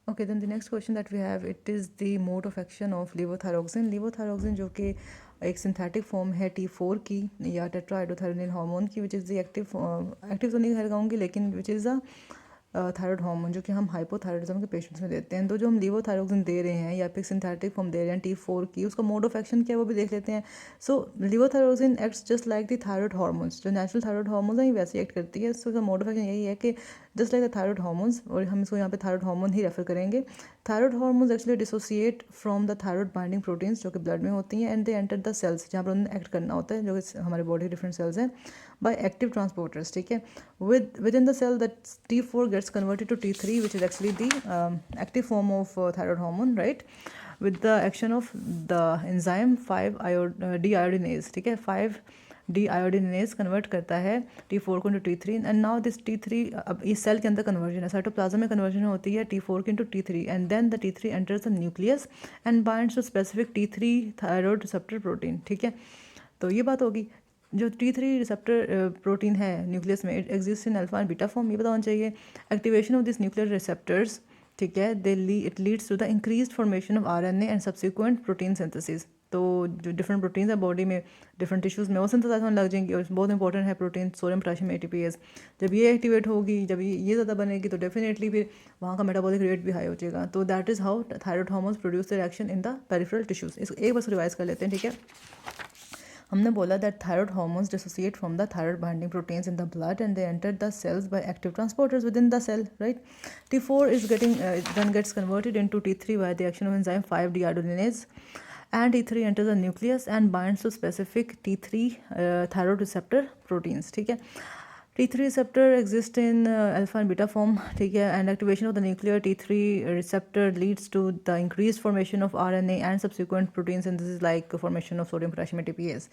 Okay, then the next question that we have, it is the mode of action of levothyroxine. Levothyroxine जो कि एक synthetic form है T4 की या टेट्राहाइड्रोथायरोनिन hormone की, विच इज़ द एक्टिव तो नहीं कहूँगी, लेकिन which is a thyroid hormone जो कि हम हाइपोथायराइडिज्म के पेशेंट्स में देते हैं। तो जो हम लीवोथायरोक्सिन दे रहे हैं या फिर सिंथेटिक फॉर्म दे रहे हैं T4 की, उसका मोड ऑफ एक्शन क्या है वो भी देख लेते हैं। So levothyroxine acts just like the thyroid hormones, जो नेचुरल थायराइड हार्मोन्स हैं वैसे एक्ट करती है। सो मोड ऑफ एक्शन यही है कि just like the thyroid hormones, और हम इसको यहाँ पे थायराइड हार्मोन ही रेफर करेंगे। Thyroid hormones actually dissociate from the thyroid binding proteins जो कि ब्लड में होती हैं, and they enter the cells जहाँ पर उन्हें एक्ट करना होता है, जो कि हमारे बॉडी के डिफरेंट सेल्स हैं, by active transporters, ठीक है। Within the cell, that T4 gets converted to T3, which is actually the active form of thyroid hormone, right? With the action of the enzyme 5-deiodinase, ठीक है। 5-deiodinase convert करता है T4 को into T3, and now this T3 अब इस cell के अंदर conversion है, साइटोप्लाज्म में कन्वर्जन होती है T4 की into T3, and then the T3 enters the nucleus and binds to specific T3 thyroid receptor protein, ठीक है। तो ये बात होगी। जो T3 रिसेप्टर प्रोटीन है न्यूक्लियस में, it exist in alpha and beta form, ये पता होना चाहिए। Activation of this nuclear receptors, ठीक है, it leads to the increased formation of RNA and subsequent protein synthesis. तो जो डिफरेंट प्रोटीन्स है बॉडी में, डिफरेंट टिश्यूज़ में, वो सिंथेसाइज होने लग जाएंगी, और बहुत इंपॉर्टेंट है प्रोटीन सोडियम पोटेशियम ATPase। जब ये एक्टिवेट होगी, जब ये ज़्यादा बनेगी, तो डेफिनेटली फिर वहाँ का मेटाबॉलिक रेट भी हाई हो जाएगा। तो that is how thyroid hormones produce their action in the peripheral tissues. इसको एक बस रिवाइज कर लेते हैं, ठीक है। हमने बोला that thyroid hormones dissociate from the thyroid binding proteins in the blood and they enter the cells by active transporters within the cell, right. T4 is then gets converted into T3 by the action of enzyme 5-deiodinase, and T3 enters the nucleus and binds to specific T3 thyroid receptor proteins, ठीक है। T3 receptor exists in alpha and beta form, ठीक है, and activation of the nuclear T3 receptor leads to the increased formation of RNA and subsequent protein synthesis like formation of sodium potassium ATPase।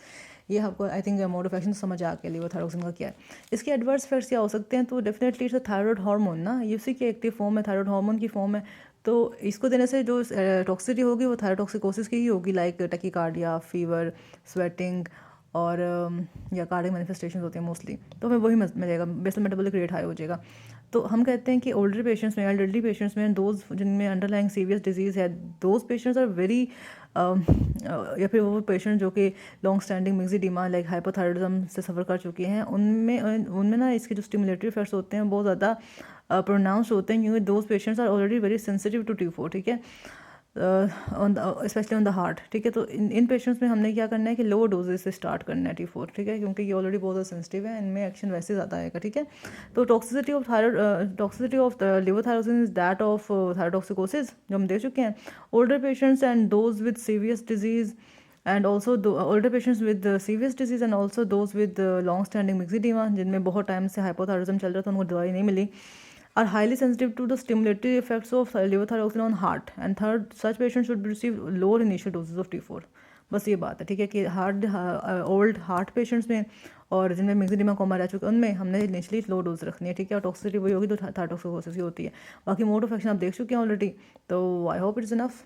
ये आपको I think mode of action समझ आ गया लीवोथायरोक्सिन का क्या है। इसके एडवर्स इफेक्ट्स क्या हो सकते हैं, तो डेफिनेटली इट्स थायराइड हार्मोन ना, ये उसी की एक्टिव फॉर्म है, थायराइड हार्मोन की फॉर्म है। तो इसको देने से जो टॉक्सिसिटी होगी वो थायरोटॉक्सिकोसिस की ही होगी, लाइक टैकीकार्डिया, फीवर, स्वेटिंग, और या कार्डियक मैनिफेस्टेशन होती हैं मोस्टली। तो हमें वही मिलेगा, बेसल मेटाबॉलिक रेट हाई हो जाएगा। तो हम कहते हैं कि ओल्डर पेशेंट्स में, एल्डरली पेशेंट्स में, दोज जिनमें अंडरलाइंग सीवियस डिजीज़ है, दोज पेशेंट्स आर वेरी या फिर वो पेशेंट जो कि लॉन्ग स्टैंडिंग मिक्सिडीमा लाइक हाइपोथायराइडिज्म से सफ़र कर चुके हैं, उनमें ना इसके जो स्टिमुलेटरी इफेक्ट्स होते हैं बहुत ज़्यादा प्रोनाउंस होते हैं, क्योंकि those patients are already very sensitive to T4, ठीक है, स्पेशली ऑन द हार्ट, ठीक है। तो इन पेशेंट्स में हमने क्या करना है कि लो डोजेस से स्टार्ट करना है T4, ठीक है, क्योंकि ये ऑलरेडी बहुत ज़्यादा सेंसिटिव है, इनमें एक्शन वैसे ज़्यादा आएगा, ठीक है। तो toxicity of levothyroxine is that of thyrotoxicosis, जो हम देख चुके हैं। Older patients and those with severe disease and also older patients with severe disease and also those with long standing myxoedema, जिनमें बहुत टाइम से हाइपोथायराइडिज्म चल रहा था, उनको दवाई नहीं मिली, are highly sensitive to the stimulatory effects of levothyroxine on heart, and third, such patients should receive lower initial doses of T4। बस ये बात है, ठीक है, कि ओल्ड हार्ट पेशेंट्स में और जिनमें मिक्सिडीमा कोमा रह चुके हैं उनमें हमने इनिशियली लो डोज रखनी है, ठीक है, और टॉक्सिसिटी वही होगी तो थायरोटॉक्सिकोसिस ही होती है। बाकी मोड ऑफ एक्शन आप देख चुके हैं ऑलरेडी, तो आई होप इट्स इनफ।